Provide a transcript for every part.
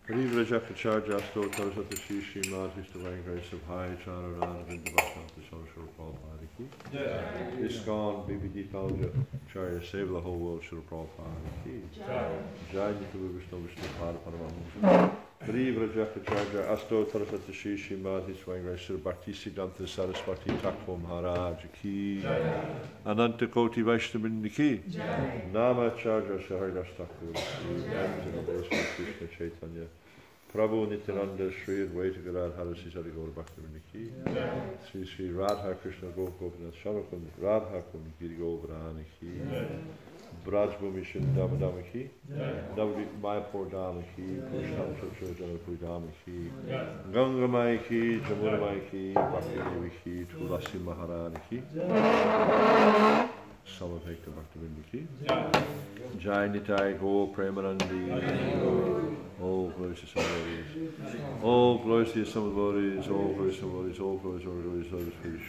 Riva Jakacharja Stotar Satashi Shimad is the divine grace of High Chararan Vindavasant the social Prabhupada Ki. ISKCON BBD Pauja Charya save the whole world Shri Prabhupada Ki. Jai Nitya Vishnu Vishnu Pada Paramahamsa. Riva Jakacharja Stotar Satashi Shimad his divine grace of Bhakti Siddhanta Saraswati Thakur Maharaj Ki. Ananta Koti Vaishnavindi Ki. Nama Charja Saharidas Thakur Ki. Names in the voice of Krishna Chaitanya. Prabhu Nityananda Sri Advaita Gadadhara Hari Sari Gaura Bhaktivinoda Ki. Sri Sri Radha Krishna Gopinath Shamakund Radha Kund Giri Govardhana Ki. Braj Bhumi Shindama Dama Ki. Navadvip Mayapur Dama Ki. Purusham Chachur Janapur Dama Ki. Ganga Mai Ki. Jamuna Mai Ki. Bhakti Devi Ki. Tulasi Maharani Ki. Samavekta Bhaktivinoda Ki. Jai Nitai Go Premanandi. All glories to some devotees. All glories to some devotees. All glories to some devotees. All glories to all glories to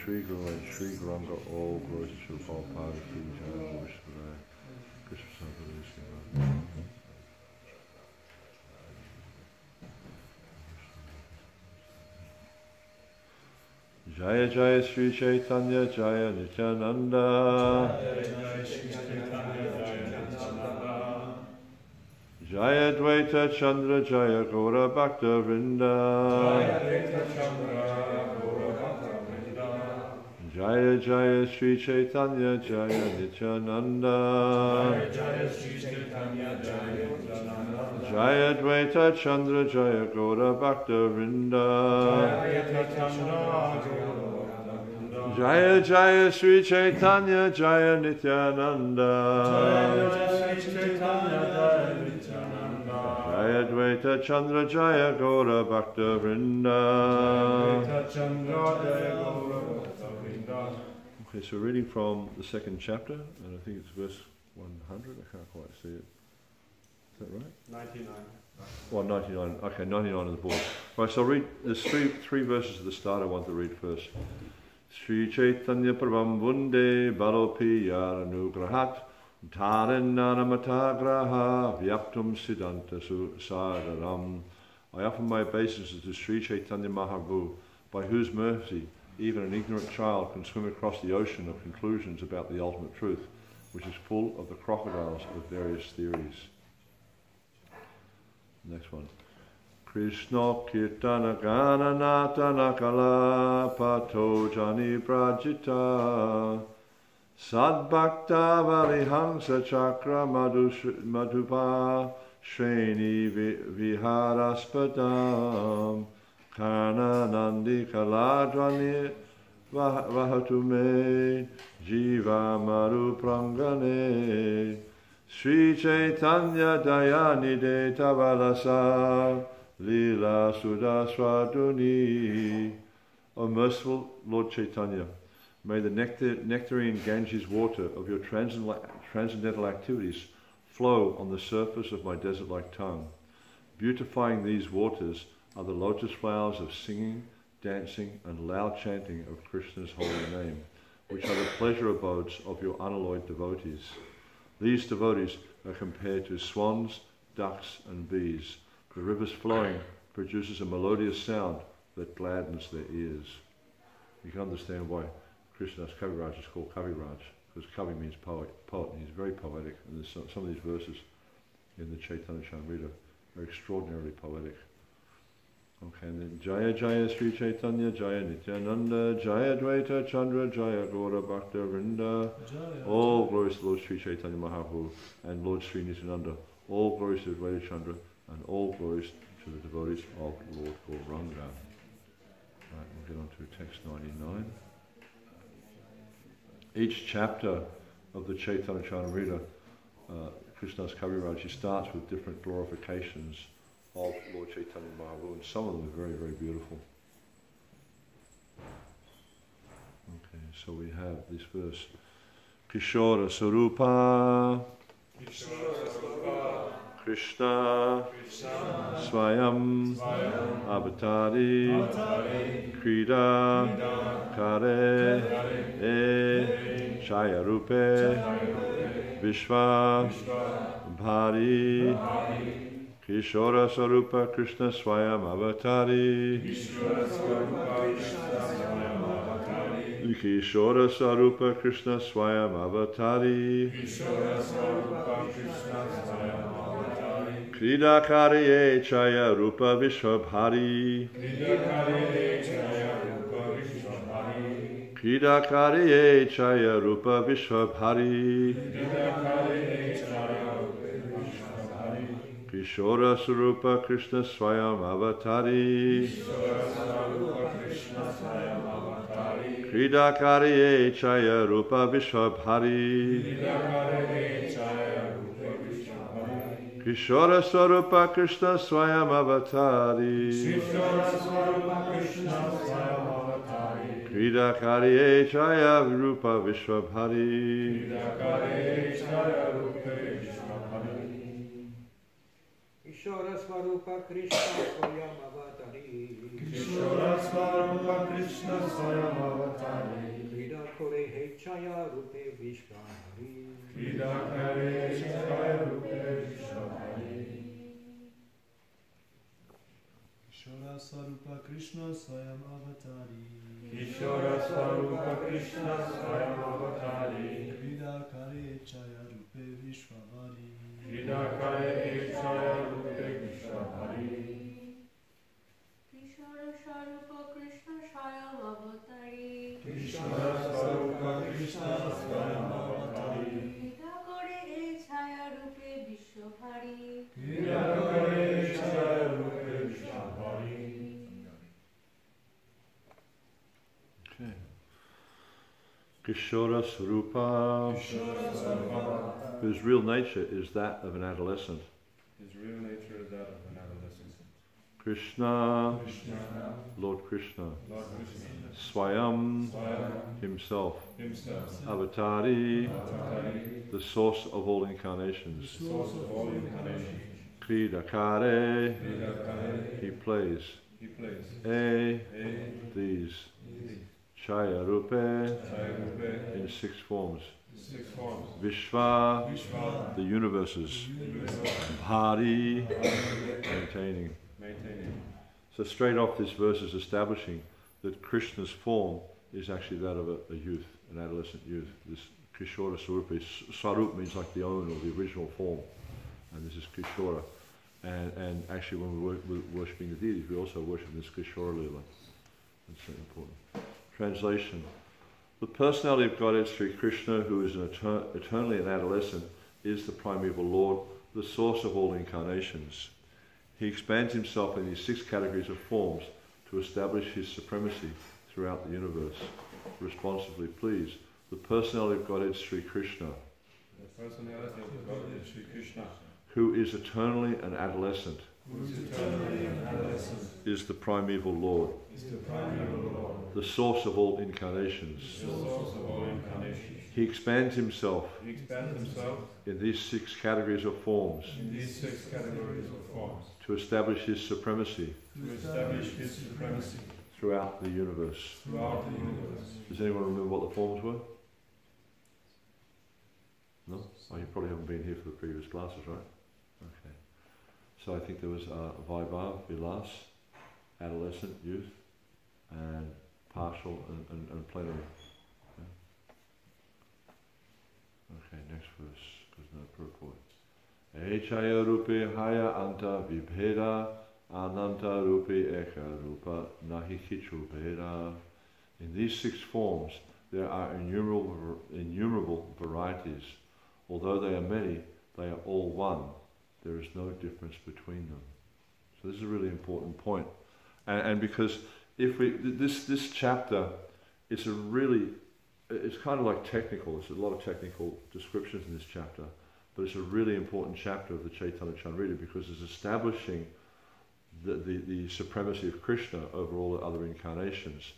Sri Guru and Sri Guranga. All glories to Sri Prabhupada. Sri Jai Vishnu. Krishna Sadhguru. Jaya Jaya Sri Chaitanya Jaya Nityananda. Jaya Sri Chaitanya Jaya Nityananda. Jaya Dvaita Chandra Jaya Gaura Bhakta Vrinda. Jaya Jaya Sri Chaitanya Jaya Nityananda. Jaya Dvaita Chandra Jaya Gaura Bhakta Vrinda. Jaya Jaya Sri Chaitanya Jaya Nityananda. Jaya Dvaita Chandra Jaya Gaura Bhakta Vrinda. Okay, so reading from the second chapter, and I think it's verse 100, I can't quite see it. Is that right? 99. Well, 99, okay, 99 on the board. Right, so I'll read, there's three verses at the start I want to read first. Sri Chaitanya Prabham Vunde Balopi Yaranugrahat Dharananamatagraha Vyaptum Siddhanta Sadaram. I offer my obeisances to Sri Chaitanya Mahaprabhu, by whose mercy even an ignorant child can swim across the ocean of conclusions about the ultimate truth, which is full of the crocodiles of various theories. Next one. Krishna Kirtana Gana Natana Kala Pato Jani Prajita Sadbhakta Valihangsa Chakra Madhupa Shreni Viharaspadam Karna Nandi Kaladvani Vahatume Jiva Maru Prangane Sri Chaitanya Dayanide Tavalasa Lila Sudaswaduni. O merciful Lord Chaitanya, may the nectarine Ganges water of your transcendental activities flow on the surface of my desert-like tongue. Beautifying these waters are the lotus flowers of singing, dancing, and loud chanting of Krishna's holy name, which are the pleasure abodes of your unalloyed devotees. These devotees are compared to swans, ducks, and bees. The river's flowing produces a melodious sound that gladdens their ears. You can understand why Krishna's Kaviraj is called Kaviraj, because Kavi means poet, and he's very poetic. And there's some of these verses in the Chaitanya Charitamrita are extraordinarily poetic. Okay, and then Jaya Jaya Sri Chaitanya Jaya Nityananda Jaya Dvaita Chandra Jaya Gaura Bhakta Vrinda. All glories to Lord Sri Chaitanya Mahaprabhu and Lord Sri Nityananda. All glories to Dvaita Chandra and all glories to the devotees of Lord Gauranga. Right, we'll get on to text 99. Each chapter of the Chaitanya Charitamrita, Krishna's Kaviraj, starts with different glorifications of Lord Chaitanya Mahaprabhu, and some of them are very, very beautiful. Okay, so we have this verse. Kishora Sarupa Krishna Swayam Avatari Krida Kare E Chayarupe Vishwa Bhari Kishora Sarupa Krishna Swayam Avatari Kishora Sarupa Krishna Swayam Avatari Kridakariye Chaya Rupa Vishwabhari Kridakariye Chaya Rupa Vishwabhari Kishora Sarupa Krishna Swayam Avatari Kridakariye Chaya Rupa Vishwabhari Kishora Sarupa Krishna Swayam Avatari Kridakariye Chaya Rupa Vishwabhari Kishora Swarupa Krishna Swayam Avatari Kishora Swarupa Krishna Swayam Avatari Kridakare Chaya Rupe Vishwabhari Kridakare Chaya Rupe Vishwabhari Kishora Swarupa Krishna Swayam Avatari Kishora Swarupa Krishna Swayam Avatari Kridakare Chaya Rupe Vishwabhari Kridakare Chaya Rupe Vishwabhari Kishora Swarupa Krishna Swayam Avatari Kishora Swarupa Krishna Swayam Avatari Kridakare Chaya Rupe Vishwabhari Kridakare Chaya Rupe Vishwabhari. Okay. Kishora Sarupa, whose real nature is that of an adolescent. His real nature is that of an adolescent. Krishna, Krishna, Lord Krishna, Lord Krishna, Swayam, Swayam, himself, himself, Avatari, Avatari, the source of all incarnations, the source of all incarnations. Kridakare, Kridakare, he plays, he plays. these, These, Chaya Rupe, Chaya Rupe, in 6 forms, 6 forms. Vishva, Vishwa, the universes, universe, Bhari, maintaining. So straight off, this verse is establishing that Krishna's form is actually that of a youth, an adolescent youth. This Kishora Swarupa, Swarup means like the owner or the original form, and this is Kishora. And actually when we're worshipping the deities, we also worship this Kishora Lila. That's so important. Translation. The personality of Godhead Sri Krishna, who is eternally an adolescent, is the primeval Lord, the source of all incarnations. He expands himself in these 6 categories of forms to establish his supremacy throughout the universe. Responsively, please. The personality of Godhead Sri Krishna, The personality of God is Sri Krishna, who is eternally an adolescent, who is eternally an adolescent, is the primeval Lord, is the primeval Lord, the source of all incarnations. the source of all incarnations. He expands himself He expands himself in these 6 categories of forms in these 6 categories of forms to establish his supremacy to establish his supremacy throughout the universe. throughout the universe. Does anyone remember what the forms were? No? Oh, you probably haven't been here for the previous classes, right? Okay. So I think there was Vaibhav, Vilas, adolescent, youth, and partial and plenary. Yeah. Okay, next verse, because no purport. Echaya rupe haya anta vibheda ananta rupe eka rupa nahi kichu bheda. In these 6 forms there are innumerable varieties. Although they are many, they are all one. There is no difference between them. So this is a really important point. And because if we this chapter, it's kind of like technical. There's a lot of technical descriptions in this chapter, but it's a really important chapter of the Chaitanya Chandrita because it's establishing the supremacy of Krishna over all the other incarnations.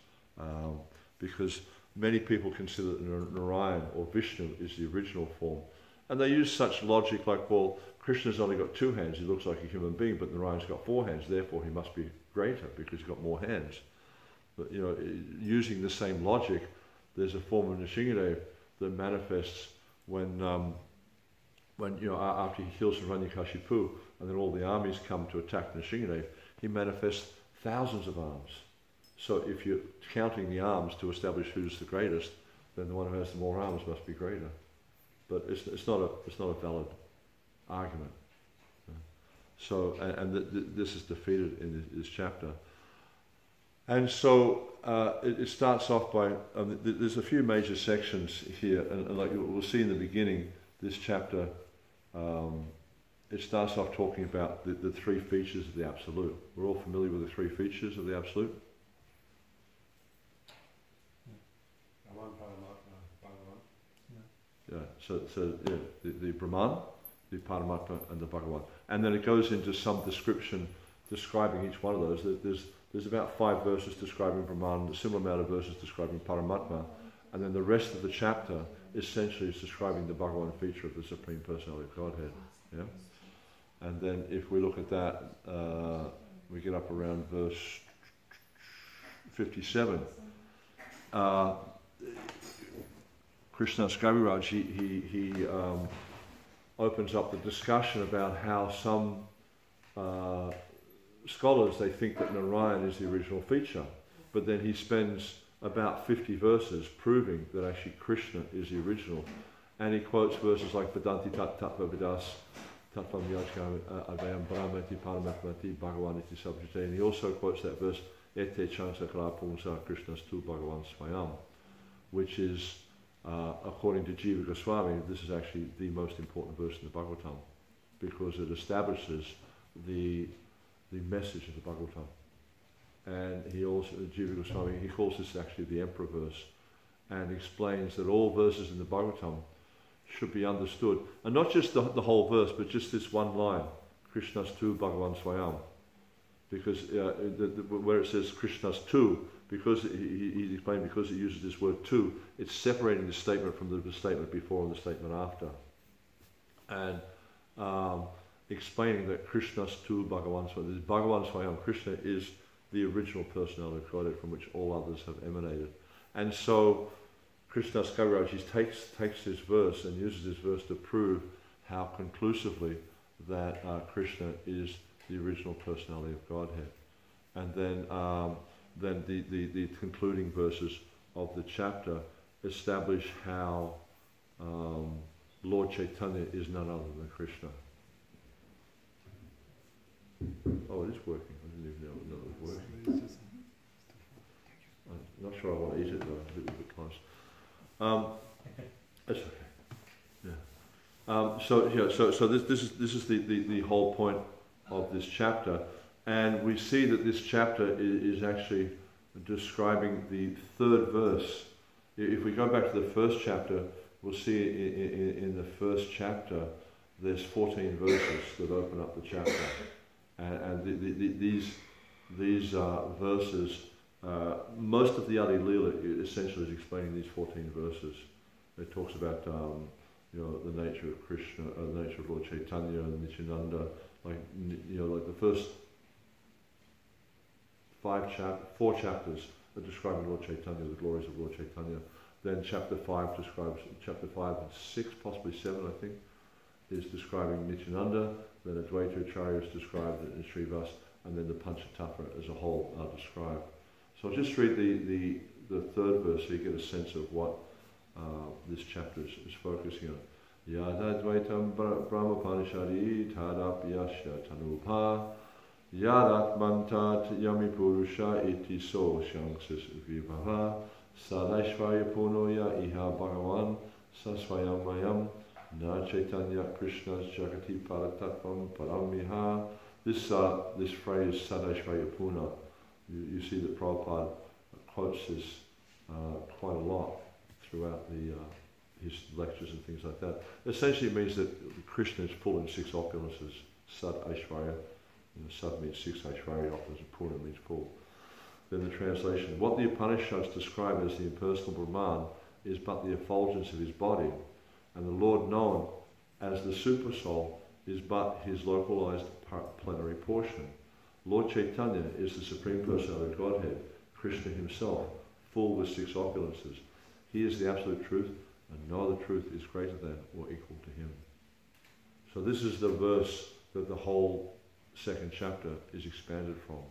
Because many people consider that Narayan or Vishnu is the original form. And they use such logic like, well, Krishna's only got 2 hands, he looks like a human being, but Narayan's got 4 hands, therefore he must be greater because he's got more hands. But you know, using the same logic, there's a form of Nrsimhadev that manifests when when, you know, after he kills Hiranyakashipu, and then all the armies come to attack Nrsimhadev, he manifests thousands of arms. So if you're counting the arms to establish who's the greatest, then the one who has the more arms must be greater. But it's not a valid argument. So this is defeated in this chapter. And so it starts off by there's a few major sections here, and like we'll see in the beginning, this chapter it starts off talking about the three features of the Absolute. We're all familiar with the three features of the Absolute. Yeah. So yeah, the Brahman, the Paramatma, and the Bhagavan. And then it goes into some description describing each one of those. There's about 5 verses describing Brahman, a similar amount of verses describing Paramatma, and then the rest of the chapter essentially is describing the Bhagavan feature of the Supreme Personality of Godhead. Yeah. And then if we look at that, we get up around verse 57. Krishnadas Kaviraj, he opens up the discussion about how some scholars, they think that Narayan is the original feature, but then he spends about 50 verses proving that actually Krishna is the original, and he quotes verses like Vedanti tat tattva vidas tattvam yajkam advayam brahmati paramatmati bhagavan iti sabjate, and he also quotes that verse ete chansa kala pumsa krishnas tu bhagavan swayam, which is according to Jiva Goswami, this is actually the most important verse in the Bhagavatam, because it establishes the message of the Bhagavatam. And he also, Jiva Goswami, he calls this actually the Emperor verse, and explains that all verses in the Bhagavatam should be understood, and not just the whole verse, but just this one line, Krishnas tu Bhagavan Swayam, because where it says Krishnas tu, because he explained, because it uses this word tu, it's separating the statement from the statement before and the statement after, and explaining that Krishna's tu Bhagavan Swayam, this Bhagavan Swayam, Krishna is the original personality of Godhead from which all others have emanated. And so Krishnadas Kaviraj takes this verse and uses this verse to prove how conclusively that Krishna is the original personality of Godhead. And then the concluding verses of the chapter establish how Lord Chaitanya is none other than Krishna. Oh, it is working. I didn't even know it was working. I'm not sure I want to eat it though. It's a bit close. That's okay. Yeah. So this is the whole point of this chapter, and we see that this chapter is actually describing the third verse. If we go back to the first chapter, we'll see in the first chapter there's 14 verses that open up the chapter. And these verses, most of the Adi Lila essentially is explaining these 14 verses. It talks about the nature of Krishna, the nature of Lord Chaitanya and Nityananda. Like the first 4 chapters are describing Lord Chaitanya, the glories of Lord Chaitanya. Then chapter 5 describes, chapter 5 and 6, possibly 7, I think, is describing Nityananda. Then Advaita Acharya is described in Srivas, and then the Panchatattva as a whole are described. So I'll just read the third verse so you get a sense of what this chapter is focusing on. Yadadvaitam Brahmapanishadi Tadapyasya Tanupa Yadatmantat Yami Purusha Iti So Shanksis Vibhava Sadaishvaya Punoya Iha Bhagavan Sasvayam Mayam Na Chaitanya Krishna's Jagati Paratatvam Paramiha. This phrase Sadaishvaya Puna, you see that Prabhupada quotes this quite a lot throughout his lectures and things like that. Essentially it means that Krishna is full in 6 opulences. Sad Aishvarya, Sad means 6, Aishvarya opulences, Puna means full. Then the translation, what the Upanishads describe as the impersonal Brahman is but the effulgence of his body, and the Lord known as the Supersoul is but his localized plenary portion. Lord Chaitanya is the Supreme Personality of Godhead, Krishna himself, full with 6 opulences. He is the absolute truth, and no other truth is greater than or equal to him. So this is the verse that the whole second chapter is expanded from.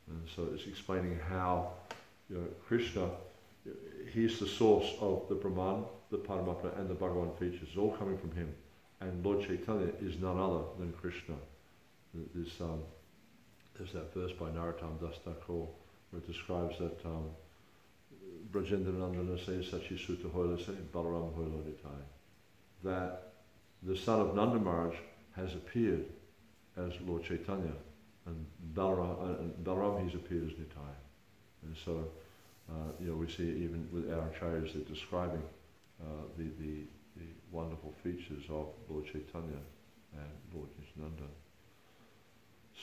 And so it's explaining how, Krishna, he's the source of the Brahman, the Paramatma, and the Bhagavan features. It's all coming from him. And Lord Chaitanya is none other than Krishna. There's that verse by Narottam Das Thakur where it describes that Brajendra Nandana says Sachi Sutta Hoila Se Balaram Hoila Nitai, that the son of Nanda Maharaj has appeared as Lord Chaitanya, and Balaram he's appeared as Nitai. And so we see even with our acharyas they're describing the wonderful features of Lord Chaitanya and Lord Nityananda.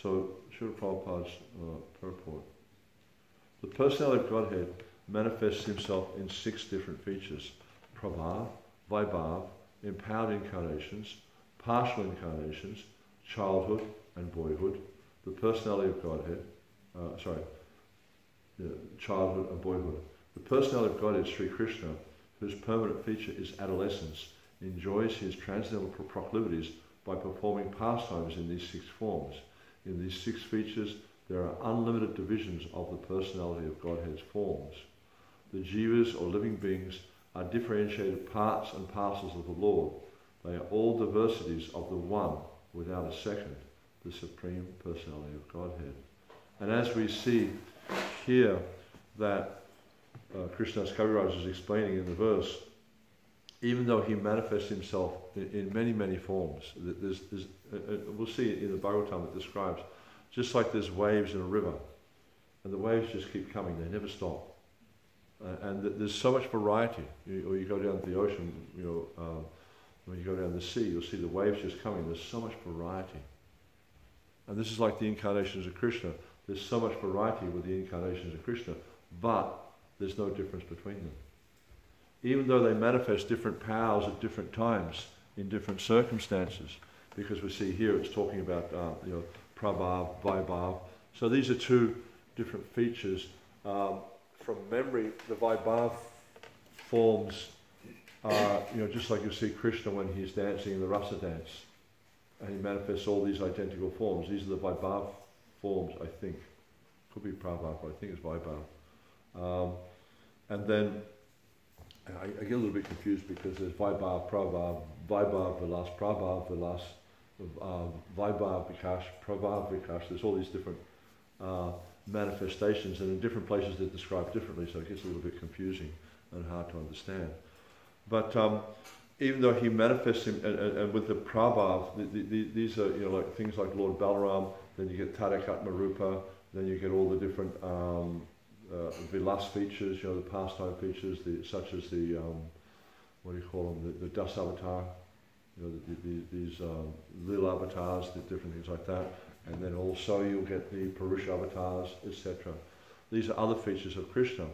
So, Srila Prabhupada's purport. The personality of Godhead manifests himself in 6 different features: Prabhav, Vaibhav, empowered incarnations, partial incarnations, childhood and boyhood. The personality of Godhead, childhood and boyhood. The personality of Godhead, Sri Krishna, whose permanent feature is adolescence, enjoys his transcendental proclivities by performing pastimes in these 6 forms. In these 6 features, there are unlimited divisions of the personality of Godhead's forms. The jivas, or living beings, are differentiated parts and parcels of the Lord. They are all diversities of the One, without a second, the Supreme Personality of Godhead. And as we see here that Krishnadas Kaviraj is explaining in the verse, even though he manifests himself in many, many forms, we'll see it in the Bhagavatam that describes, just like there's waves in a river, and the waves just keep coming, they never stop. And there's so much variety. Or you go down to the ocean, when you go down the sea, you'll see the waves just coming, there's so much variety. And this is like the incarnations of Krishna. There's so much variety with the incarnations of Krishna, but there's no difference between them. Even though they manifest different powers at different times, in different circumstances, because we see here it's talking about Prabhav, Vaibhav. So these are 2 different features. From memory, the Vaibhav forms are, just like you see Krishna when he's dancing in the Rasa dance, and he manifests all these identical forms. These are the Vaibhav forms, I think. Could be Prabhav, but I think it's Vaibhav. And then I get a little bit confused because there's Vaibhav, Prabhav, Vaibhav, Vilas, Prabhav, Vilas, Vaibhav, Vikash, Prabhav, Vikash. There's all these different manifestations, and in different places they're described differently, so it gets a little bit confusing and hard to understand. But even though he manifests him, and with the Prabhav, these are like things like Lord Balaram, then you get Tadakatma Rupa, then you get all the different Vilas features, the pastime features, such as the, what do you call them, the Das Avatar, these Lila avatars, the different things like that. And then also you'll get the Purusha avatars, etc. These are other features of Krishna.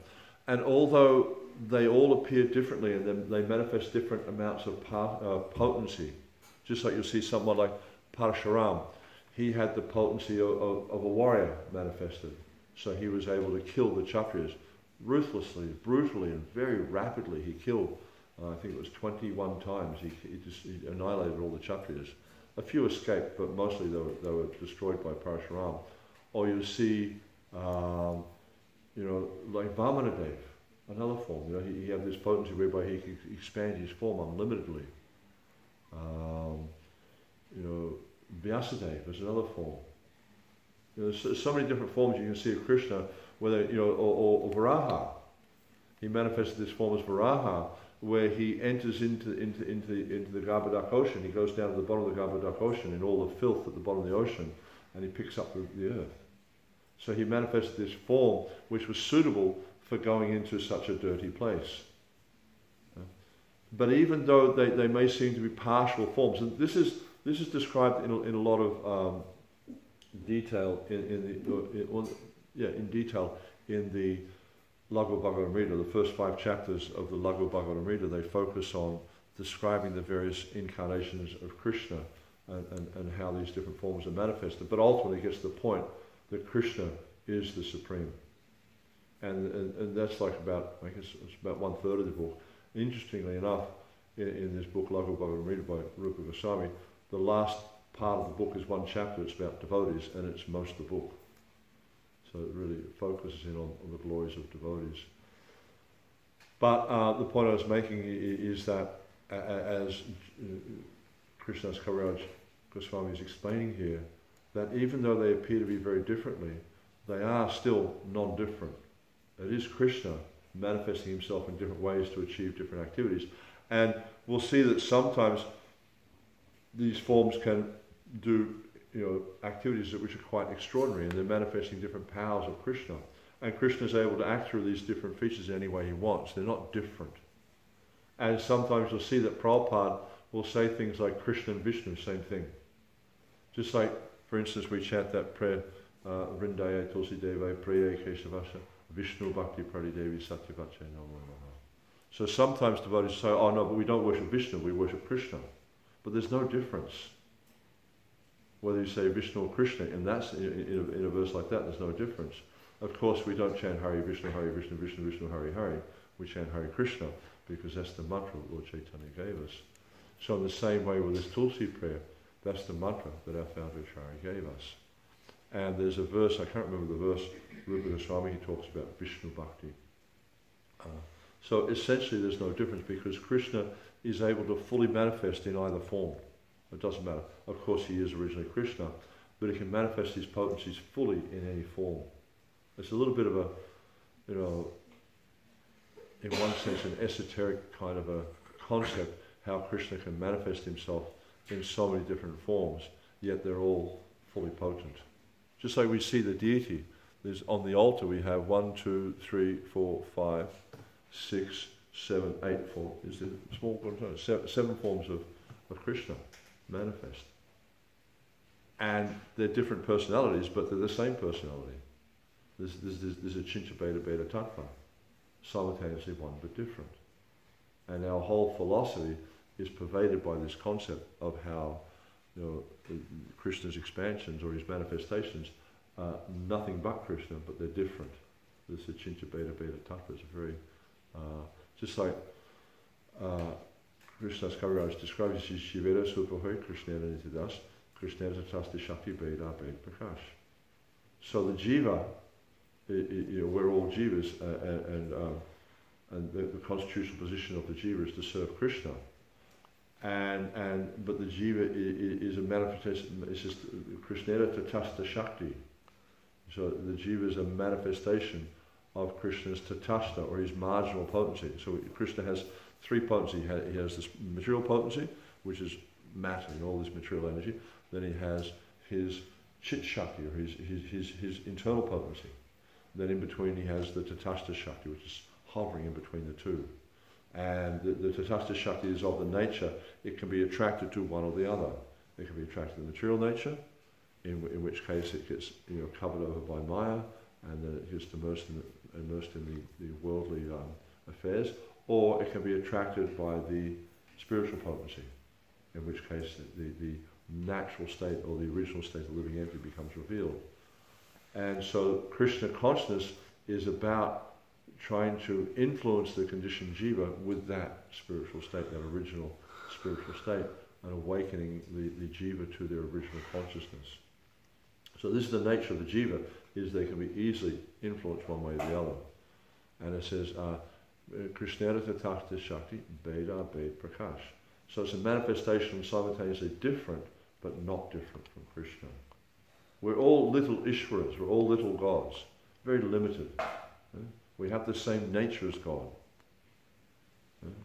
And although they all appear differently and then they manifest different amounts of potency, just like you'll see someone like Parashuram, he had the potency of a warrior manifested. So he was able to kill the Kshatriyas ruthlessly, brutally, and very rapidly. He killed, I think it was 21 times, he annihilated all the Kshatriyas. A few escaped, but mostly they were destroyed by Parashuram. Or you see, like Vamanadev, another form. He had this potency whereby he could expand his form unlimitedly. Vyasadeva is another form. So many different forms you can see of Krishna, whether or Varaha. He manifested this form as Varaha, where he enters into the Garbhodak ocean. He goes down to the bottom of the Garbhodak ocean in all the filth at the bottom of the ocean, and he picks up the earth. So he manifested this form which was suitable for going into such a dirty place. But even though they may seem to be partial forms, and this is described in a lot of detail in detail in the Laghu Bhagavatamrita, the first 5 chapters of the Laghu Bhagavatamrita, they focus on describing the various incarnations of Krishna and how these different forms are manifested. But ultimately it gets to the point that Krishna is the Supreme. And that's like about, I guess it's about 1/3 of the book. Interestingly enough, in this book, Laghu Bhagavatamrita by Rupa Goswami, the last part of the book is one chapter, it's about devotees, and it's most of the book. So it really focuses in on the glories of devotees. But the point I was making is that as Krishna's Kaviraj Goswami is explaining here, that even though they appear to be very differently, they are still non-different. It is Krishna manifesting himself in different ways to achieve different activities. And we'll see that sometimes these forms can do activities which are quite extraordinary, and they're manifesting different powers of Krishna. And Krishna is able to act through these different features any way he wants. They're not different. And sometimes you'll see that Prabhupada will say things like Krishna and Vishnu, same thing. Just like, for instance, we chant that prayer, Vrindaya Tulsi Deva Priya Keshavasha Vishnu Bhakti Pradi Devi Satyavacha Namo Namo. So sometimes devotees say, oh no, but we don't worship Vishnu, we worship Krishna. But there's no difference whether you say Vishnu or Krishna, and that's in a verse like that, there's no difference. Of course, we don't chant Hare Vishnu, Hare Vishnu, Vishnu Vishnu, Hare Hare. We chant Hare Krishna because that's the mantra that Lord Chaitanya gave us. So in the same way with this Tulsi prayer, that's the mantra that our founder Acharya gave us. And there's a verse, I can't remember the verse, Rupa Goswami, he talks about Vishnu Bhakti. So essentially there's no difference because Krishna is able to fully manifest in either form. It doesn't matter. Of course he is originally Krishna, but he can manifest his potencies fully in any form. It's a little bit of a, in one sense, an esoteric kind of a concept, how Krishna can manifest himself in so many different forms, yet they're all fully potent. Just like we see the deity, there's on the altar we have 1, 2, 3, 4, 5, 6, 7, 8 forms. Is it small? 7 forms of Krishna manifest. And they're different personalities, but they're the same personality. There's a Chincha Beta Beta Tattva, simultaneously one but different. And our whole philosophy is pervaded by this concept of how Krishna's expansions or his manifestations are nothing but Krishna, but they're different. There's a Chincha Beta Beta Tattva. It's very, just like Krishna's Kaviraj describes, he says, Shivera Supahoy Krishnena Nitidas, Krishnena Tatasta Shakti Beda Beda Prakash. So the jiva, we're all jivas, and the constitutional position of the jiva is to serve Krishna. But the jiva is a manifestation, it's just Krishnena Tatasta Shakti. So the jiva is a manifestation of Krishna's Tatasta, or his marginal potency. So Krishna has 3 potency. He has this material potency, which is matter, all this material energy. Then he has his Chit Shakti, or his internal potency. Then in between he has the Tatasta Shakti, which is hovering in between the two. And the Tatasta Shakti is of the nature, it can be attracted to one or the other. It can be attracted to the material nature, in which case it gets covered over by Maya, and then it gets immersed in the worldly affairs, or it can be attracted by the spiritual potency, in which case the natural state or the original state of the living entity becomes revealed. And so Krishna consciousness is about trying to influence the conditioned jiva with that spiritual state, that original spiritual state, and awakening the jiva to their original consciousness. So this is the nature of the jiva, is they can be easily influenced one way or the other. And it says, Krishnera Tathasta Shakti Beda Bed Prakash. So it's a manifestation simultaneously different, but not different from Krishna. We're all little Ishwaras, we're all little gods, very limited. We have the same nature as God.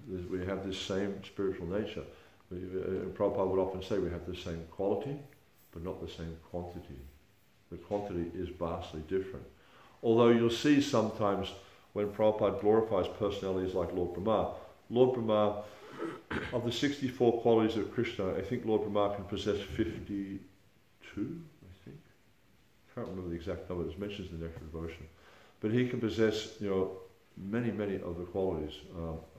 We have this same spiritual nature. Prabhupada would often say we have the same quality, but not the same quantity. The quantity is vastly different. Although you'll see sometimes when Prabhupada glorifies personalities like Lord Brahma, of the 64 qualities of Krishna, I think Lord Brahma can possess 52, I think. I can't remember the exact number, it's mentioned in the Nectar of Devotion. But he can possess, many of the qualities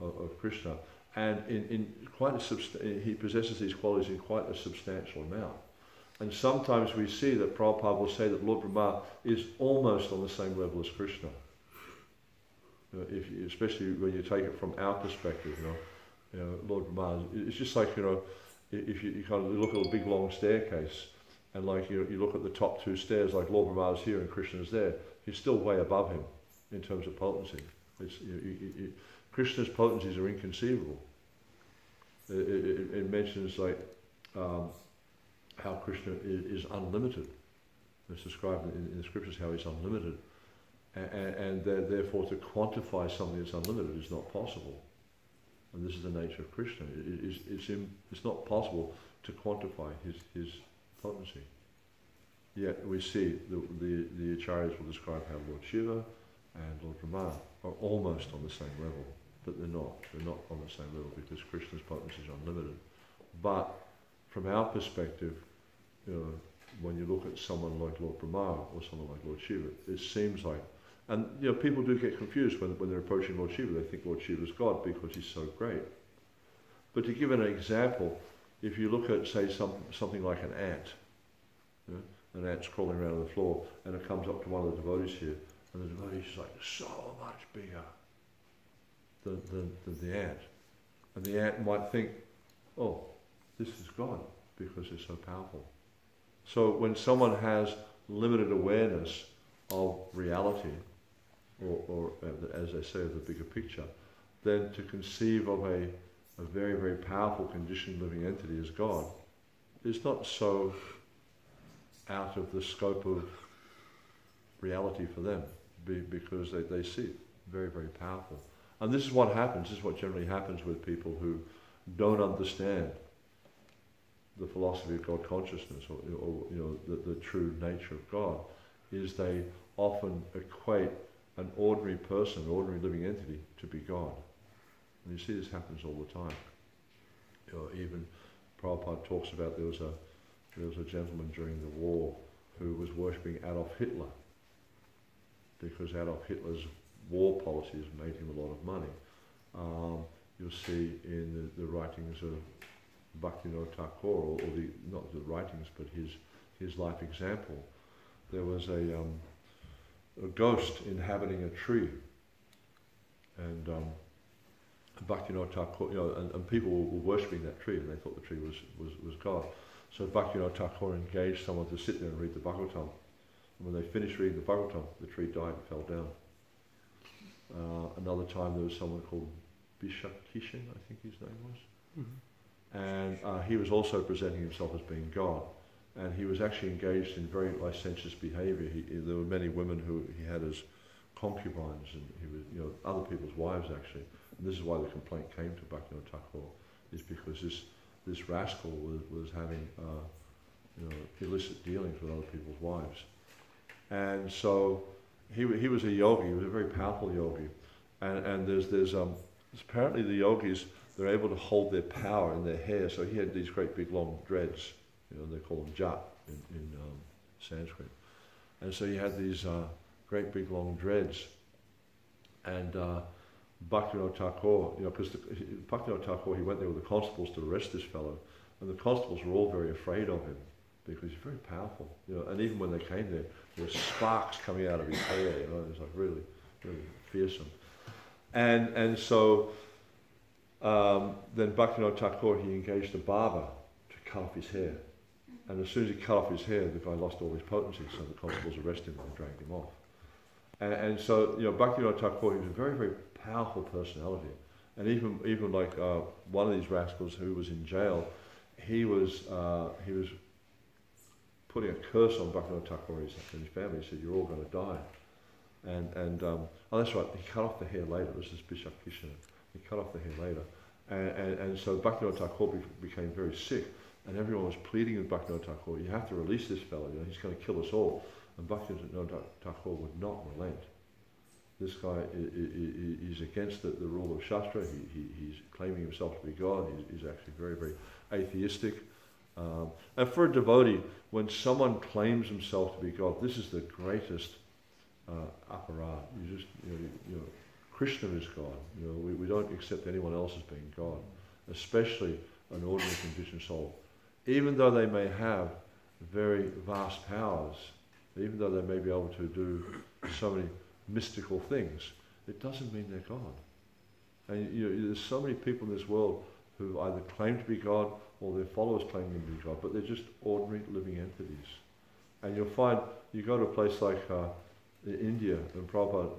of Krishna, and in quite he possesses these qualities in quite a substantial amount. And sometimes we see that Prabhupada will say that Lord Brahma is almost on the same level as Krishna. Especially when you take it from our perspective, Lord Brahma, it's just like, if you kind of look at a big long staircase, and like you look at the top two stairs, like Lord Brahma's here and Krishna's there, he's still way above him in terms of potency. Krishna's potencies are inconceivable. It mentions like how Krishna is unlimited. It's described in the scriptures how he's unlimited, and therefore to quantify something that's unlimited is not possible. And this is the nature of Krishna. It's not possible to quantify his potency. Yet we see the Acharyas will describe how Lord Shiva and Lord Brahma are almost on the same level, but they're not. They're not on the same level because Krishna's potency is unlimited. But from our perspective, when you look at someone like Lord Brahma or someone like Lord Shiva, it seems like, and people do get confused when they're approaching Lord Shiva. They think Lord Shiva is God because he's so great. But to give an example, if you look at, say, something like an ant, an ant's crawling around on the floor, and it comes up to one of the devotees here, and the devotee is like so much bigger than the ant. And the ant might think, oh, this is God, because they're so powerful. So when someone has limited awareness of reality, or as they say, of the bigger picture, then to conceive of a very, very powerful conditioned living entity as God is not so out of the scope of reality for them, because they see it very, very powerful. And this is what happens, this is what generally happens with people who don't understand the philosophy of God consciousness, or the true nature of God, is they often equate an ordinary person, an ordinary living entity, to be God. And you see this happens all the time. Even Prabhupada talks about there was a gentleman during the war who was worshipping Adolf Hitler, because Adolf Hitler's war policies made him a lot of money. You'll see in the writings of Bhaktivinoda Thakur, or not the writings, but his life example, there was a ghost inhabiting a tree, and Bhaktivinoda Thakur, and people were worshipping that tree, and they thought the tree was God. So Bhaktivinoda Thakur engaged someone to sit there and read the Bhagavatam. And when they finished reading the Bhagavatam, the tree died and fell down. Another time there was someone called Bishakishan, I think his name was. Mm-hmm. And he was also presenting himself as being God. And he was actually engaged in very licentious behavior. There were many women who he had as concubines, and he was, other people's wives actually. And this is why the complaint came to Bhaktivinoda Thakur, is because this rascal was having illicit dealings with other people's wives. And so he was a yogi. He was a very powerful yogi. And there's apparently the yogis, they're able to hold their power in their hair. So he had these great big long dreads. They call them jat in Sanskrit. And so he had these great big long dreads. And Bhaktivinoda Thakur, because Bhaktivinoda Thakur, he went there with the constables to arrest this fellow. And the constables were all very afraid of him, because he's very powerful. And even when they came there were sparks coming out of his hair. It was like really, really fearsome. And so then Bhaktivinoda Thakur, he engaged a barber to cut off his hair. And as soon as he cut off his hair, the guy lost all his potency, so the constables arrested him and dragged him off. And so, Bhaktivinoda Thakur, he was a very, very powerful personality. And even like one of these rascals who was in jail, he was putting a curse on Bhaktivinoda Thakur and his family. He said, "You're all going to die." And oh, that's right, he cut off the hair later. This is Bishop Krishna. He cut off the hair later. And so Bhaktivinoda Thakur became very sick. And everyone was pleading with Bhaktivinoda Thakur, "You have to release this fellow, he's going to kill us all." And Bhaktivinoda Thakur would not relent. This guy is against the rule of Shastra. He's claiming himself to be God. He's actually very, very atheistic. And for a devotee, when someone claims himself to be God, this is the greatest aparad. Krishna is God. We don't accept anyone else as being God, especially an ordinary conditioned soul. Even though they may have very vast powers, even though they may be able to do so many mystical things, it doesn't mean they're God. And there's so many people in this world who either claim to be God or their followers claiming them to be God, but they're just ordinary living entities. And you'll find, you go to a place like India, and Prabhupada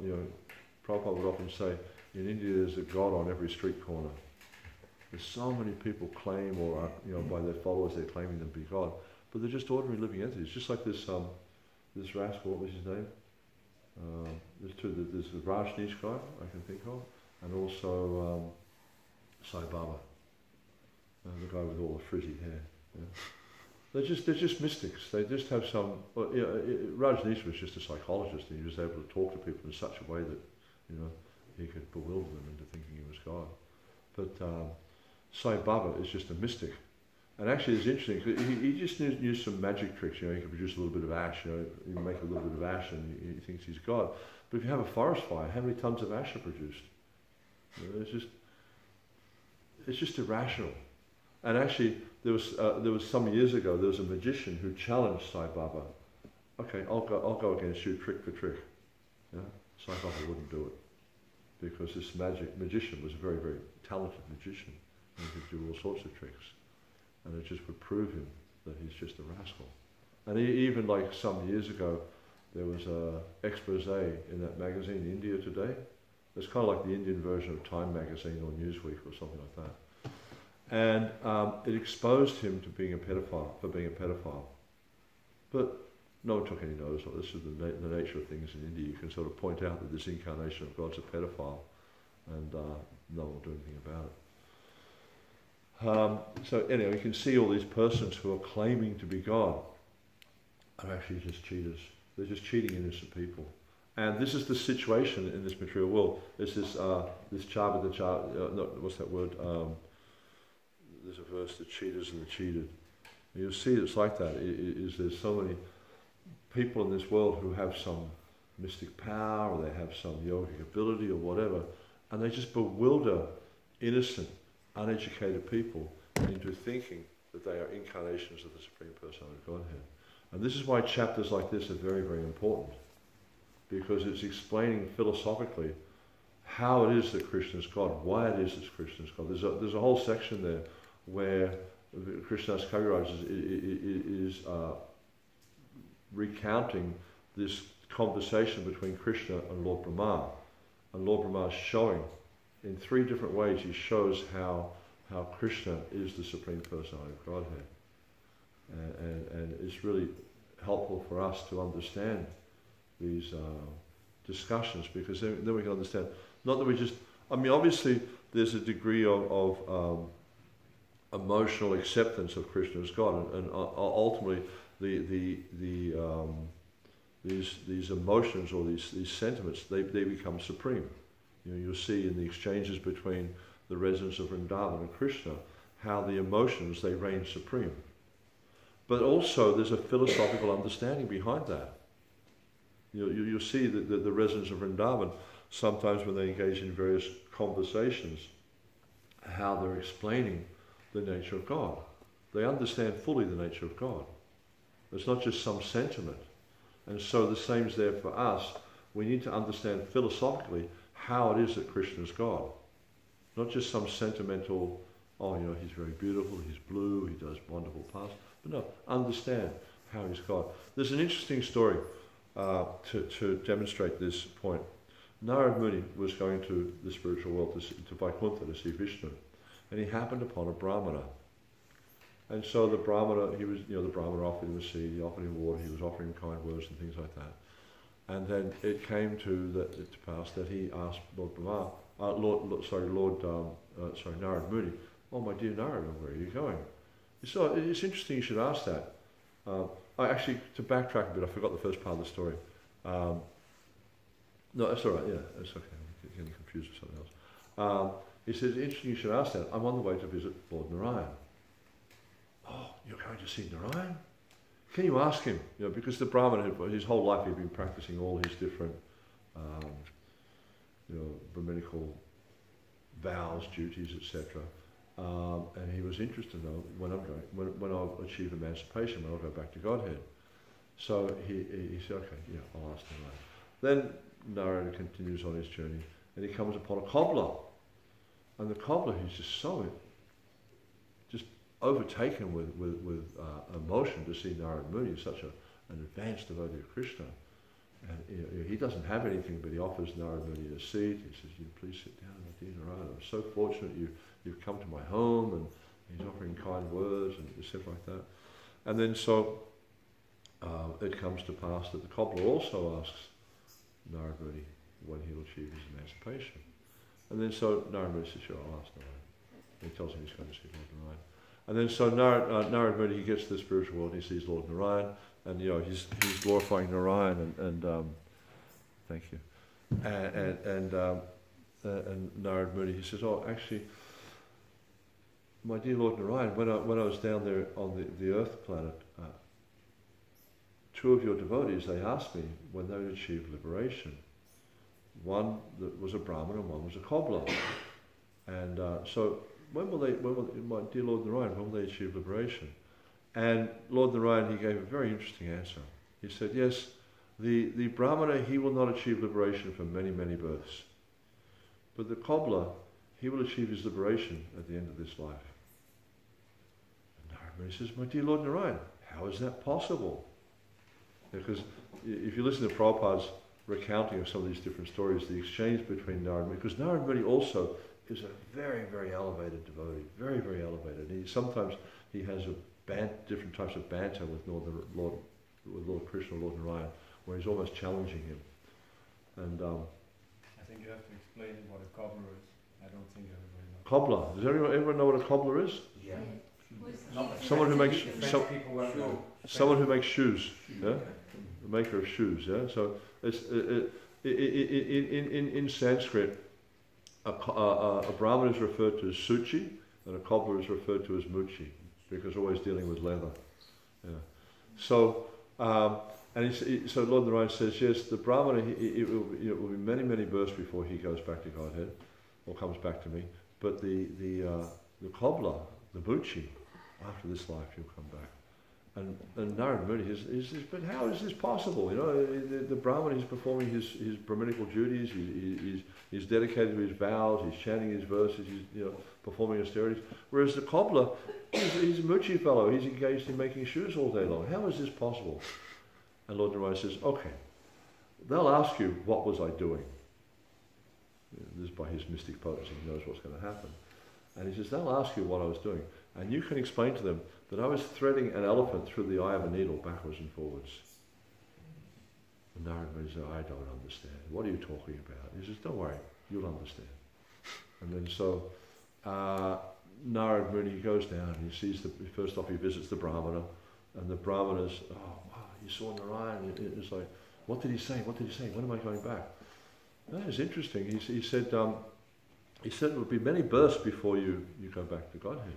would often say, in India there's a God on every street corner. There's so many people claim, or are, by their followers they're claiming them to be God, but they're just ordinary living entities. Just like this rascal, what was his name? There's two. There's the Rajneesh guy I can think of, and also Sai Baba, the guy with all the frizzy hair. Yeah. They're just mystics. They just have some. Rajneesh was just a psychologist, and he was able to talk to people in such a way that he could bewilder them into thinking he was God. But Sai Baba is just a mystic. And actually it's interesting, because he just used some magic tricks. He could produce a little bit of ash, you make a little bit of ash and he thinks he's God. But if you have a forest fire, how many tons of ash are produced? It's just irrational. And actually there was some years ago, there was a magician who challenged Sai Baba. Okay, I'll go against you trick for trick. Yeah? Sai Baba wouldn't do it, because this magician was a very, very talented magician, and he could do all sorts of tricks. And it just would prove him that he's just a rascal. And even like some years ago, there was a expose in that magazine, India Today. It's kind of like the Indian version of Time magazine or Newsweek or something like that. And it exposed him to being a pedophile, for being a pedophile. But no one took any notice of it. This is the nature of things in India. You can sort of point out that this incarnation of God's a pedophile, and no one will do anything about it. So anyway, you can see all these persons who are claiming to be God are actually just cheaters. They're just cheating innocent people. And this is the situation in this material world. There's this what's that word? There's a verse, the cheaters and the cheated. And you'll see it's like that. There's so many people in this world who have some mystic power, or they have some yogic ability or whatever, and they just bewilder innocent, uneducated people into thinking that they are incarnations of the Supreme Personality of Godhead. And this is why chapters like this are very, very important, because it's explaining philosophically how it is that Krishna is God, why it is that Krishna is God. There's a whole section there where Krishnadas Kaviraj is recounting this conversation between Krishna and Lord Brahma. And Lord Brahma is showing, in 3 different ways, he shows how Krishna is the Supreme Personality of Godhead. And it's really helpful for us to understand these discussions, because then we can understand, not that we just, obviously there's a degree of emotional acceptance of Krishna as God, and ultimately these emotions or these sentiments, they become supreme. You'll see in the exchanges between the residents of Vrindavan and Krishna how the emotions, they reign supreme. But also there's a philosophical understanding behind that. You'll see that the residents of Vrindavan, sometimes when they engage in various conversations, how they're explaining the nature of God. They understand fully the nature of God. It's not just some sentiment. And so the same is there for us. We need to understand philosophically how it is that Krishna is God. Not just some sentimental, he's very beautiful, he's blue, he does wonderful paths. But no, understand how he's God. There's an interesting story to demonstrate this point. Narad Muni was going to the spiritual world, to Vaikuntha, to see Vishnu, and he happened upon a Brahmana. And so the Brahmana, the Brahmana offered him a seed, he offered him water, he was offering him kind words and things like that. And then it came to pass that he asked Lord Brahma, Narad Muni, "Oh, my dear Narad, where are you going?" So it's interesting you should ask that. Actually, to backtrack a bit, I forgot the first part of the story. No, that's all right. Yeah, that's okay. I'm getting confused with something else. He says, "Interesting you should ask that. I'm on the way to visit Lord Narayan." "Oh, you're going to see Narayan? Can you ask him?" Because the Brahmana, his whole life he'd been practicing all his different, Brahminical vows, duties, etc. And he was interested to know when I'll achieve emancipation, when I'll go back to Godhead. So he said, "Okay, yeah, I'll ask him that." Then Narayana continues on his journey, and he comes upon a cobbler. And the cobbler, he's just so overtaken with emotion to see Narada Muni, such an advanced devotee of Krishna. And he doesn't have anything, but he offers Narada Muni a seat. He says, please sit down, my dear Narada. I'm so fortunate you've come to my home, and he's offering kind words and stuff like that. And then so it comes to pass that the cobbler also asks Narada Muni when he'll achieve his emancipation. And then so Narada Muni says, sure, I'll ask Narada. He tells him he's going to see Lord Narayan. And then so Narada Muni, he gets to the spiritual world, he sees Lord Narayan, and he's glorifying Narayan, and thank you. And Narada Muni, he says, oh, actually, my dear Lord Narayan, when I was down there on the Earth planet, two of your devotees, they asked me when they would achieve liberation. One that was a Brahmin and one was a cobbler. And so when will my dear Lord Narayan, when will they achieve liberation? And Lord Narayan, he gave a very interesting answer. He said, yes, the Brahmana, he will not achieve liberation for many, many births. But the cobbler, he will achieve his liberation at the end of this life. And Narada Muni says, my dear Lord Narayan, how is that possible? Because if you listen to Prabhupada's recounting of some of these different stories, the exchange between Narada Muni, because Narada Muni also is a very, very elevated devotee, very, very elevated. Sometimes he has different types of banter with Lord Krishna, Lord Narayan, where he's almost challenging him. And I think you have to explain what a cobbler is. I don't think everybody knows. cobbler. Does everyone know what a cobbler is? Yeah. Someone who makes People won't know. someone who makes shoes. Yeah, the maker of shoes. Yeah. So it's in Sanskrit, a Brahmin is referred to as Suchi, and a cobbler is referred to as Muchi, because always dealing with leather. Yeah. So so Lord Narayan says, yes, the Brahmana, it will be many, many births before he goes back to Godhead, or comes back to me. But the cobbler, the Muchi, after this life he'll come back. And Narada Muni is but how is this possible? The Brahmana, he's performing his Brahminical duties, he's dedicated to his vows, he's chanting his verses, he's performing austerities. Whereas the cobbler, he's a Muchi fellow, he's engaged in making shoes all day long. How is this possible? And Lord Narayan says, okay, they'll ask you, what was I doing? This is by his mystic potency, he knows what's going to happen. And he says, they'll ask you what I was doing. And you can explain to them that I was threading an elephant through the eye of a needle backwards and forwards. And Narada Muni says, I don't understand. What are you talking about? He says, don't worry, you'll understand. And then so Narada Muni goes down and he sees, first off he visits the Brahmana, and the Brahmana's, oh wow, you saw Narayan. It's like, what did he say? What did he say? When am I going back? That is interesting. He said it will be many births before you go back to Godhead.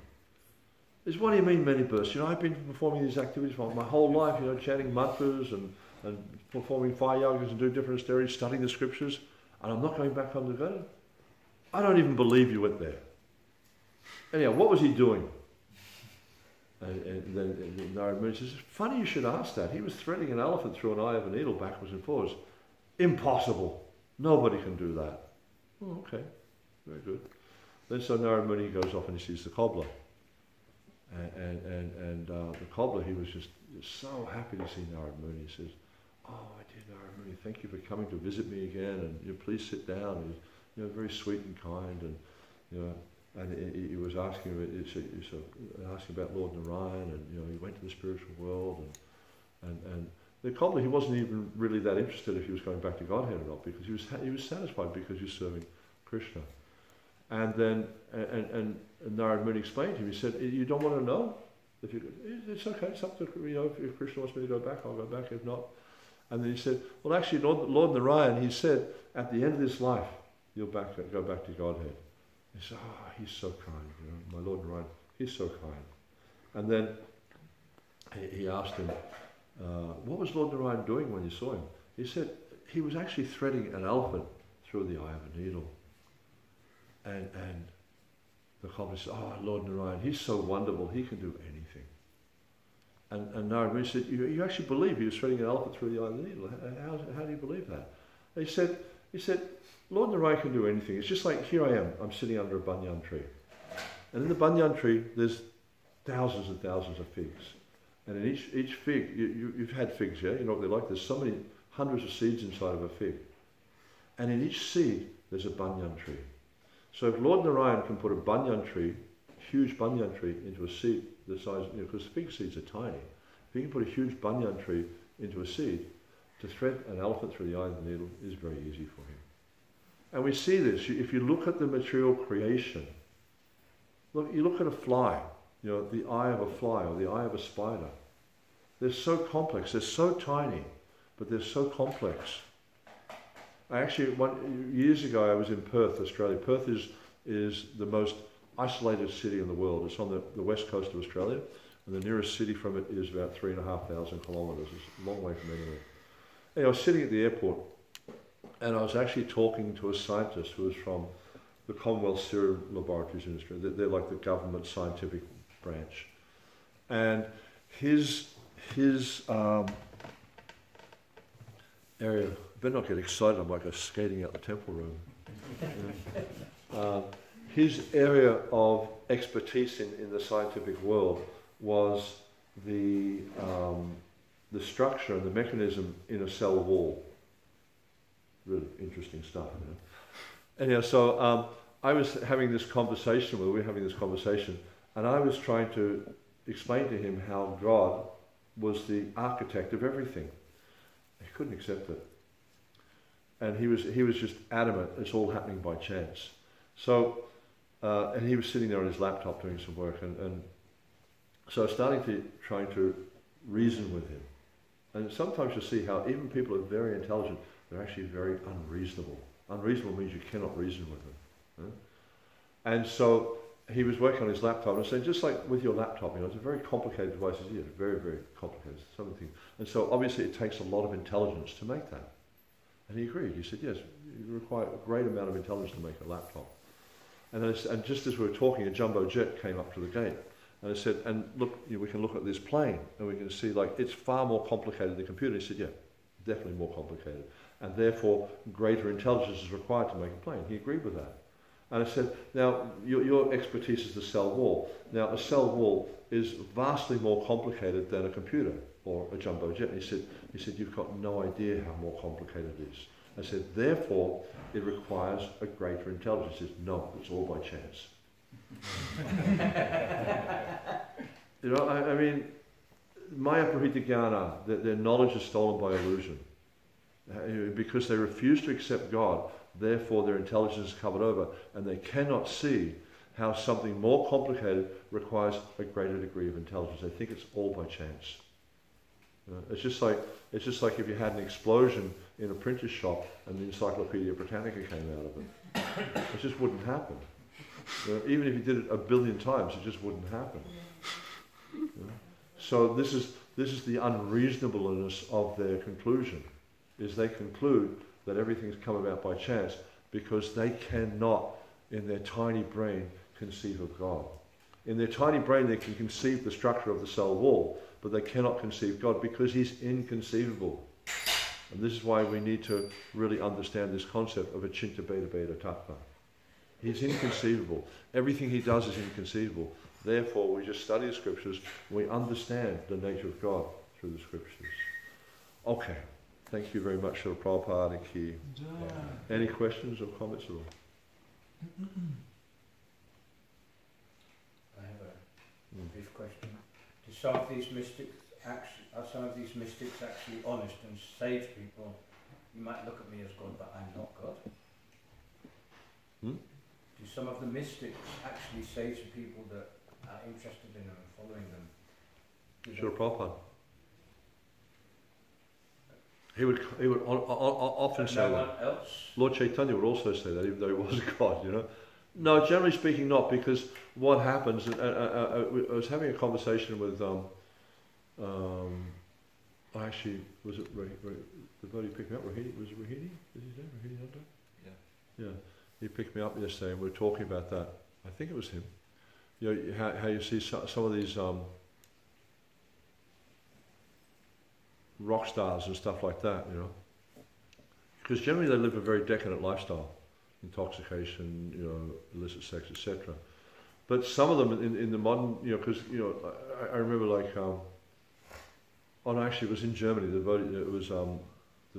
Is what do you mean many births? I've been performing these activities for my whole life, chanting mantras and performing fire yagas and doing different austerities, studying the scriptures, and I'm not going back home to Godhead? I don't even believe you went there. Anyhow, what was he doing? And then Narada Muni says, funny you should ask that. He was threading an elephant through an eye of a needle backwards and forwards. Impossible. Nobody can do that. Oh, okay. Very good. Then so Narada Muni goes off and he sees the cobbler. And the cobbler, he was just so happy to see Narada Muni. He says, oh, my dear Narada Muni, thank you for coming to visit me again, and please sit down. And he's very sweet and kind, and he was asking about Lord Narayan, and he went to the spiritual world, and the cobbler, he wasn't even really that interested if he was going back to Godhead or not, because he was satisfied because he was serving Krishna. And then and Narada Muni explained to him. He said, "You don't want to know? It's okay. It's up to if Krishna wants me to go back, I'll go back. If not." And then he said, "Well, actually, Lord Narayan, he said, at the end of this life, you'll go back to Godhead." He said, "Oh, he's so kind. My Lord Narayan, he's so kind." And then he asked him, "What was Lord Narayan doing when you saw him?" He said, "He was actually threading an elephant through the eye of a needle." And the cobbler said, "Oh, Lord Narayan, he's so wonderful, he can do anything." And Narada Muni said, you actually believe he was threading an elephant through the eye of the needle? How do you believe that? And he said, Lord Narayan can do anything. It's just like, here I am, I'm sitting under a banyan tree. And in the banyan tree, there's thousands and thousands of figs. And in each fig, you've had figs, yeah? You know what they're like? There's so many hundreds of seeds inside of a fig. And in each seed, there's a banyan tree. So if Lord Narayan can put a banyan tree, huge banyan tree, into a seed the size, because fig seeds are tiny. If he can put a huge banyan tree into a seed, to thread an elephant through the eye of the needle is very easy for him. And we see this, if you look at the material creation, look, you look at a fly, the eye of a fly or the eye of a spider. They're so complex, they're so tiny, but they're so complex. Years ago I was in Perth, Australia. Perth is the most isolated city in the world. It's on the west coast of Australia, and the nearest city from it is about 3,500 kilometres. It's a long way from anywhere. Anyway, I was sitting at the airport, and I was actually talking to a scientist who was from the Commonwealth Serum Laboratories in Australia. They're like the government scientific branch. And his area, better not get excited, I'm like skating out the temple room. His area of expertise in the scientific world was the structure and the mechanism in a cell wall. Really interesting stuff. Anyhow, so I was having this conversation, we were having this conversation, and I was trying to explain to him how God was the architect of everything. He couldn't accept it. And he was just adamant it's all happening by chance. So, and he was sitting there on his laptop doing some work, and so I was trying to reason with him. And sometimes you see how even people who are very intelligent, they're actually very unreasonable. Unreasonable means you cannot reason with them. And so he was working on his laptop, and I said, just like with your laptop, it's a very complicated device. He said, yeah, very, very complicated. Something. And so obviously it takes a lot of intelligence to make that. And he agreed. He said, yes, you require a great amount of intelligence to make a laptop. And just as we were talking, a jumbo jet came up to the gate. And I said, and look, we can look at this plane, and we can see, like, it's far more complicated than the computer. He said, yeah, definitely more complicated. And therefore, greater intelligence is required to make a plane. He agreed with that. And I said, now, your expertise is the cell wall. Now, a cell wall is vastly more complicated than a computer or a jumbo jet. And he said, you've got no idea how more complicated it is. I said, therefore, it requires a greater intelligence. He said, no, it's all by chance. I mean, Maya Prahita Jnana, their knowledge is stolen by illusion. Because they refuse to accept God, therefore their intelligence is covered over, and they cannot see how something more complicated requires a greater degree of intelligence. They think it's all by chance. It's just like if you had an explosion in a printer's shop and the Encyclopedia Britannica came out of it. It just wouldn't happen. Even if you did it 1 billion times, it just wouldn't happen. So this is the unreasonableness of their conclusion. Is they conclude that everything's come about by chance because they cannot, in their tiny brain, conceive of God. In their tiny brain, they can conceive the structure of the cell wall, but they cannot conceive God because He's inconceivable. And this is why we need to really understand this concept of Achinta Beta Beta Tattva. He's inconceivable. Everything He does is inconceivable. Therefore, we just study the scriptures, and we understand the nature of God through the scriptures. Okay. Thank you very much, Srila Prabhupada and Ki. Any questions or comments at all? I have a brief question. Are some of these mystics actually honest and say to people, you might look at me as God, but I'm not God? Do some of the mystics actually say to people that are interested in them and following them? Srila Prabhupada. He would often say that. Else? Lord Chaitanya would also say that, even though he was God, No, generally speaking not, because what happens, I was having a conversation with, actually, was it the buddy picked me up, Rahini? Was it Rahini? Is his name Rahini Hunter? Yeah. Yeah, he picked me up yesterday and we were talking about that. I think it was him. How you see some of these rock stars and stuff like that, because generally they live a very decadent lifestyle, intoxication, illicit sex, etc. But some of them in the modern, because I remember like, actually it was in Germany. The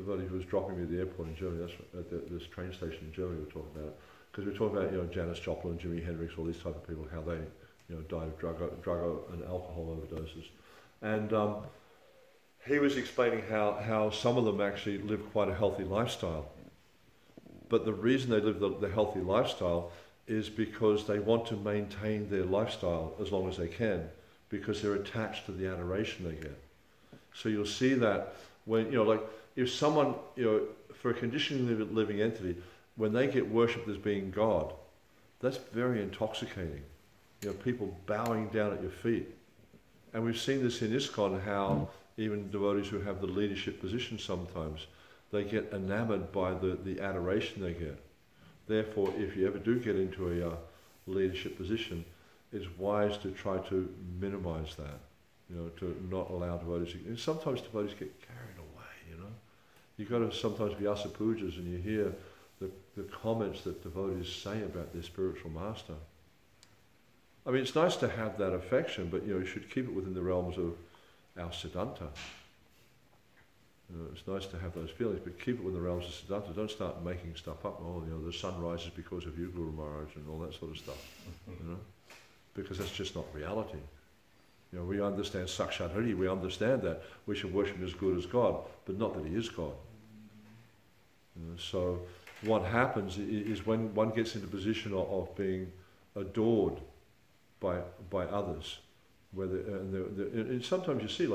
devotee who was dropping me at the airport in Germany. That's at this train station in Germany. We were talking about it because we were talking about Janis Joplin, Jimi Hendrix, all these type of people, how they died of drug and alcohol overdoses, and he was explaining how some of them actually lived quite a healthy lifestyle. But the reason they live the healthy lifestyle is because they want to maintain their lifestyle as long as they can, because they're attached to the adoration they get. So you'll see that when, like if someone, for a conditionally living entity, when they get worshipped as being God, that's very intoxicating. People bowing down at your feet. And we've seen this in ISKCON, how even devotees who have the leadership position sometimes, they get enamored by the adoration they get. Therefore, if you ever do get into a leadership position, it's wise to try to minimize that, to not allow devotees. And sometimes devotees get carried away, You've got to sometimes be asapujas and you hear the comments that devotees say about their spiritual master. I mean, it's nice to have that affection, but you should keep it within the realms of our siddhanta. It's nice to have those feelings, but keep it within the realms of siddhanta. Don't start making stuff up. Oh, the sun rises because of you, Guru Maharaj, and all that sort of stuff. Because that's just not reality. We understand Sakshat Hari. We understand that we should worship him as good as God, but not that he is God. So what happens is when one gets into a position of being adored by others, and sometimes you see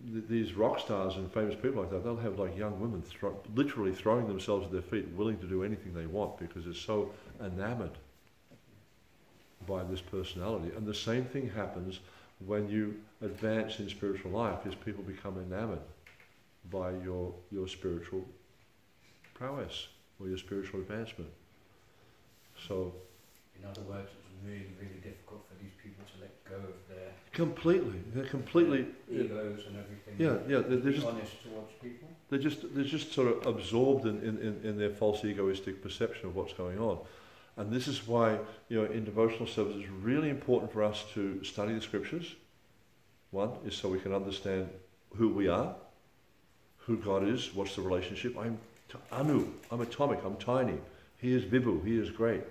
these rock stars and famous people like that, they'll have like young women literally throwing themselves at their feet, willing to do anything they want because they're so enamored by this personality. And the same thing happens when you advance in spiritual life, is people become enamored by your spiritual prowess or your spiritual advancement. So, in other words, it's really, really difficult for these people to let go of their they're completely egos and everything. They're just honest towards people. They're just sort of absorbed in their false egoistic perception of what's going on. And this is why, in devotional service, it's really important for us to study the scriptures. One is so we can understand who we are, who God is, what's the relationship. I'm Anu, I'm atomic, I'm tiny. He is Vibhu, he is great.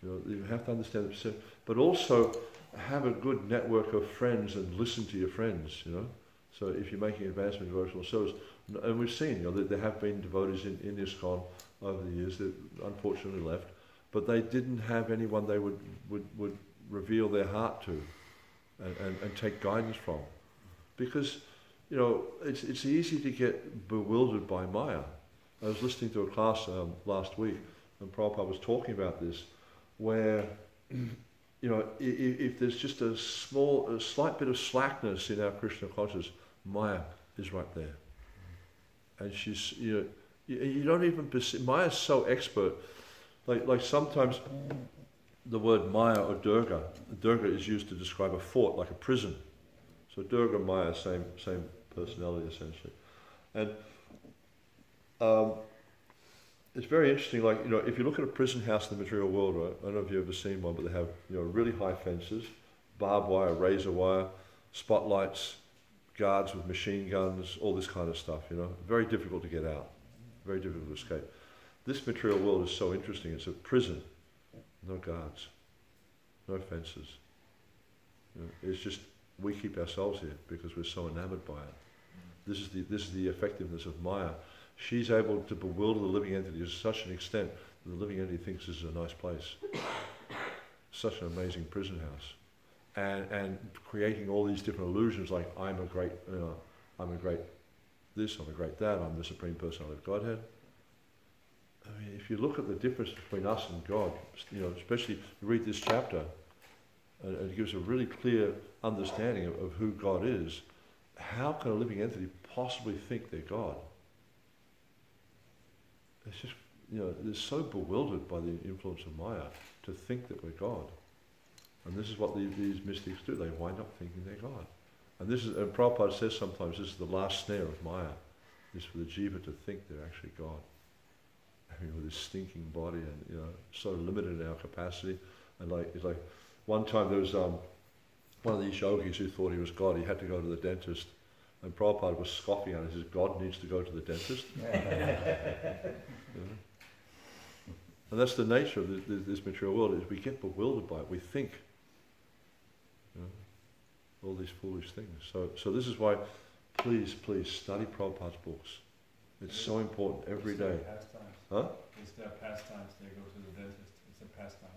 You have to understand the perception. But also have a good network of friends and listen to your friends, So if you're making advancement in devotional service, and we've seen, that there have been devotees in ISKCON over the years that unfortunately left, but they didn't have anyone they would reveal their heart to and take guidance from. Because, it's easy to get bewildered by Maya. I was listening to a class last week, and Prabhupada was talking about this, where, if there's just a slight bit of slackness in our Krishna consciousness, Maya is right there. And she's, you don't even perceive, Maya's so expert, like sometimes the word Maya or Durga is used to describe a fort, like a prison. So Durga and Maya, same personality essentially. And it's very interesting, if you look at a prison house in the material world, right? I don't know if you've ever seen one, but they have, really high fences, barbed wire, razor wire, spotlights, guards with machine guns, all this kind of stuff, Very difficult to get out, very difficult to escape. This material world is so interesting. It's a prison, no guards, no fences. It's just, we keep ourselves here because we're so enamored by it. This is the effectiveness of Maya. She's able to bewilder the living entity to such an extent that the living entity thinks this is a nice place. Such an amazing prison house. And creating all these different illusions like I'm a great this, I'm a great that, I'm the Supreme Personality of Godhead. I mean, if you look at the difference between us and God, especially you read this chapter, and it gives a really clear understanding of who God is, how can a living entity possibly think they're God? It's just, they're so bewildered by the influence of Maya to think that we're God. And this is what these mystics do. They wind up thinking they're God. And and Prabhupada says sometimes this is the last snare of Maya, is for the jiva to think they're actually God. with this stinking body, and so limited in our capacity. And it's like one time there was one of these yogis who thought he was God. He had to go to the dentist, and Prabhupada was scoffing at him. He says, "God needs to go to the dentist." And that's the nature of this material world. Is we get bewildered by it. We think all these foolish things. So this is why, please study Prabhupada's books. It's so important every day. Huh? It's their pastimes. They go to the dentist. It's a pastime.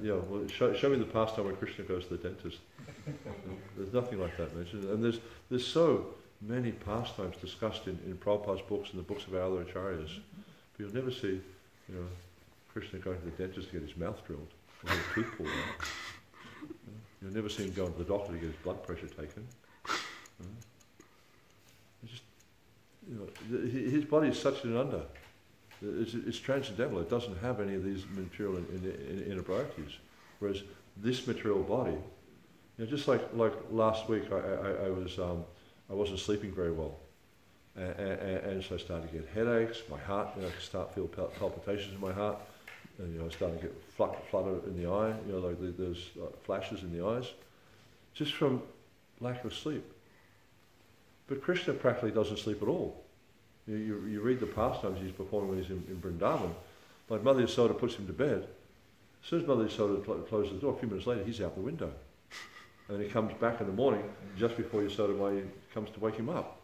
Yeah. Well, show me the pastime where Krishna goes to the dentist. There's nothing like that mentioned. And there's so many pastimes discussed in Prabhupada's books and the books of our other acharyas. But you'll never see, Krishna going to the dentist to get his mouth drilled or get a tooth pulled out. You'll never see him going to the doctor to get his blood pressure taken. His body is such an under. It's transcendental. It doesn't have any of these material inebriaties. Whereas this material body, just like last week, I wasn't sleeping very well, and so I started to get headaches. My heart, I start feel palpitations in my heart, and I started to get flutter in the eye. Like there's flashes in the eyes, just from lack of sleep. But Krishna practically doesn't sleep at all. You read the pastimes he's performing when he's in Vrindavan. Like Mother Yasoda puts him to bed. As soon as Mother Yasoda closes the door, a few minutes later, he's out the window. And he comes back in the morning, just before Yasoda comes to wake him up.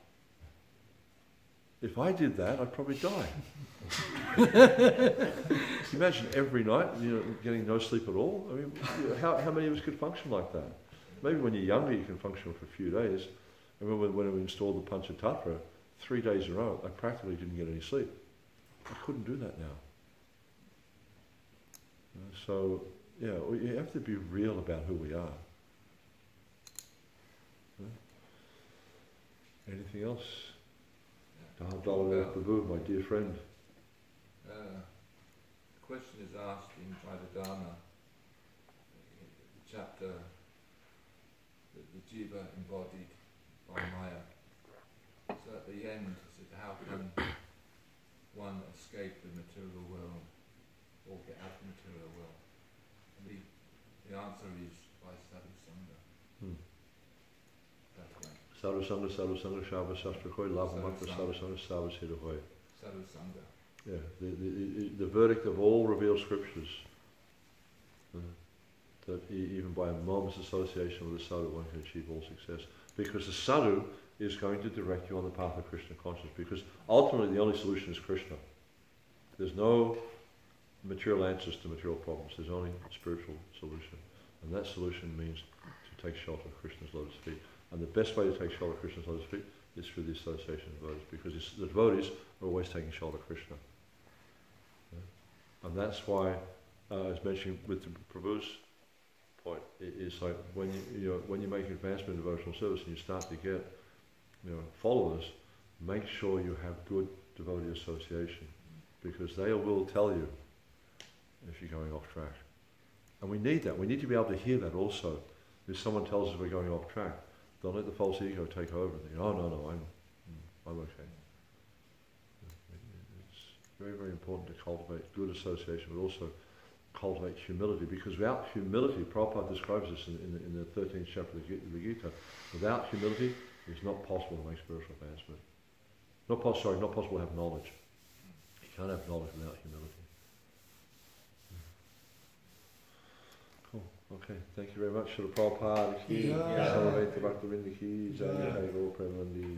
If I did that, I'd probably die. Imagine every night, getting no sleep at all. I mean, how many of us could function like that? Maybe when you're younger, you can function for a few days. I remember when we installed the Panchatattva, 3 days in a row, I practically didn't get any sleep. I couldn't do that now. So, you have to be real about who we are. Anything else? Prabhu, my dear friend. The question is asked in Jayadharma, the chapter that the jiva embodied by Maya. So at the end, it said, how can one escape the material world or get out of the material world? And the answer is by sadhu-sangha. That way. Sadhu-sangha, shava shastra hoy, lava matra sadhu-sangha, sava siddha hoy. Sadhu-sangha. Yeah, the verdict of all revealed scriptures, that even by a moment's association with the sadhu, one can achieve all success. Because the sadhu is going to direct you on the path of Krishna consciousness, because ultimately the only solution is Krishna. There's no material answers to material problems, there's only a spiritual solution. And that solution means to take shelter of Krishna's lotus feet. And the best way to take shelter of Krishna's lotus feet is through the association of devotees, because the devotees are always taking shelter of Krishna. And that's why, as mentioned with Prabhu's point, it's like when you make advancement in devotional service and you start to get followers, make sure you have good devotee association, because they will tell you if you're going off track. And we need that. We need to be able to hear that also. If someone tells us we're going off track, don't let the false ego take over and think, oh no, I'm okay. It's very, very important to cultivate good association, but also cultivate humility, because without humility, Prabhupada describes this in the 13th chapter of the Gita, without humility, it's not possible to make spiritual advancement. Not possible to have knowledge. You can't have knowledge without humility. Cool. Okay. Thank you very much. Srila Prabhupada ki, Sarveta Bhaktivinoda ki, Jai Jai Gaur Premanandi.